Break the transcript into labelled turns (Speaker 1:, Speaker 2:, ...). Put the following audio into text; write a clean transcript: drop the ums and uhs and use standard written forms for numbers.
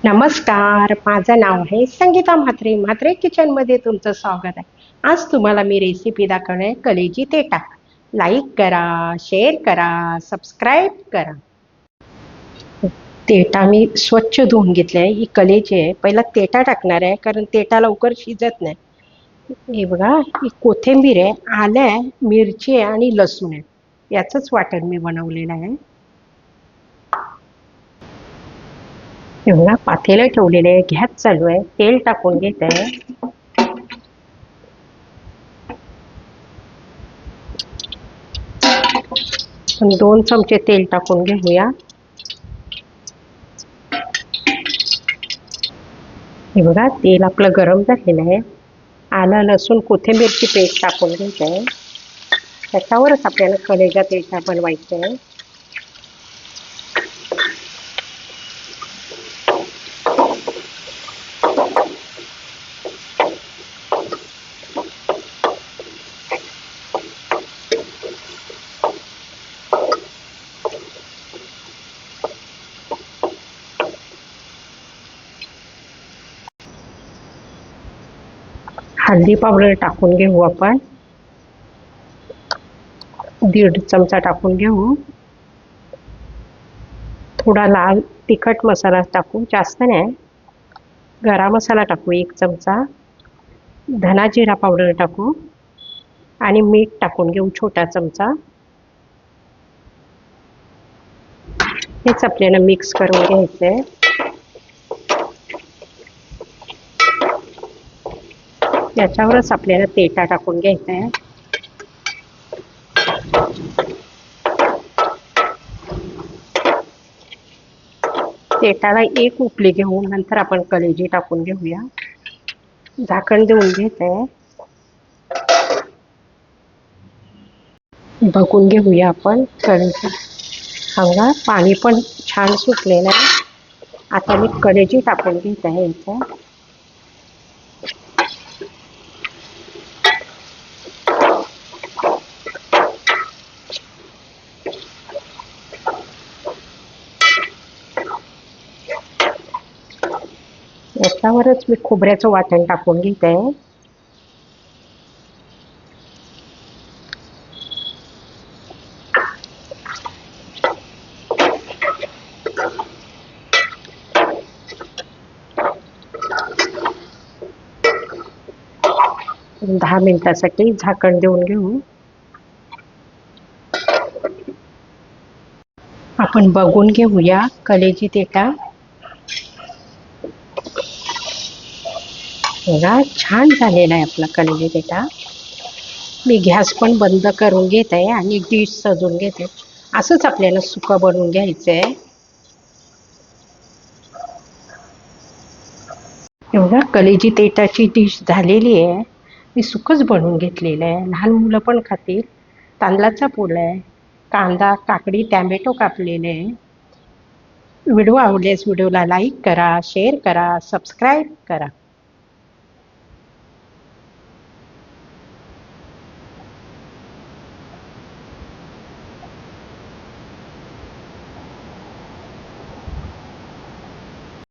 Speaker 1: नमस्कार, माझं नाव आहे संगीता म्हात्रे. म्हात्रे किचनमध्ये तुमचं स्वागत आहे. आज तुम्हाला मी रेसिपी दाखवणार आहे कलेजी तेटा. लाईक करा, शेअर करा, सबस्क्राईब करा. तेटा मी स्वच्छ धुवून घेतले आहे. ही कलेजी आहे. पहिला तेटा टाकणार आहे कारण तेटा लवकर शिजत नाही. हे बघा, ही कोथिंबीर आहे, आलं आहे, मिरची आहे आणि लसूण आहे. याचंच वाटण मी बनवलेलं आहे. हे बघा, पातेलं ठेवलेलं आहे, गॅस चालू आहे, तेल टाकून घेत आहे. पण 2 चमचे तेल टाकून घेऊया. हे बघा, तेल आपलं गरम झालेलं आहे. आलं, लसूण, कोथिंबीरची पेस्ट टाकून घ्यायचं आहे. त्याच्यावरच आपल्याला कलेजा तेटा बनवायचं आहे. हळदी पावडर टाकून घेऊ आपण. 1.5 चमचा टाकून घेऊ. थोडा लाल तिखट मसाला टाकू, जास्त नाही. गरम मसाला टाकू 1 चमचा. धना जिरा पावडर टाकू आणि मीठ टाकून घेऊ छोटा चमचा. हेच आपल्याला मिक्स करून घ्यायचं आहे. याच्यावरच आपल्याला तेटा टाकून घ्यायचा आहे. तेटाला 1 उकळी घेऊन नंतर आपण कलेजी टाकून घेऊया. झाकण देऊन घ्यायचं आहे. बघून घेऊया आपण कलेजी. बघा, पाणी पण छान सुटलेलं आहे. आता मी कलेजी टाकून घेत आहे याच्यात. याच्यावरच मी खोबऱ्याचं वाटण टाकून घेत आहे. दहा मिनिटासाठी झाकण देऊन घेऊ. आपण बघून घेऊया कलेजी तेटा. बघा, छान झालेला आहे आपला कलेजी तेटा. मी गॅस पण बंद करून घेत आहे आणि डिश सजवून घेते. असंच आपल्याला सुकं बनवून घ्यायचं आहे. एवढा कलेजी तेटाची डिश झालेली आहे. मी सुकंच बनवून घेतलेलं आहे. लहान मुलं पण खातील. तांदळाचा पोळा आहे, कांदा, काकडी, टॅमॅटो कापलेले आहे. व्हिडिओ आवडल्यास व्हिडिओला लाईक करा, शेअर करा, सबस्क्राईब करा.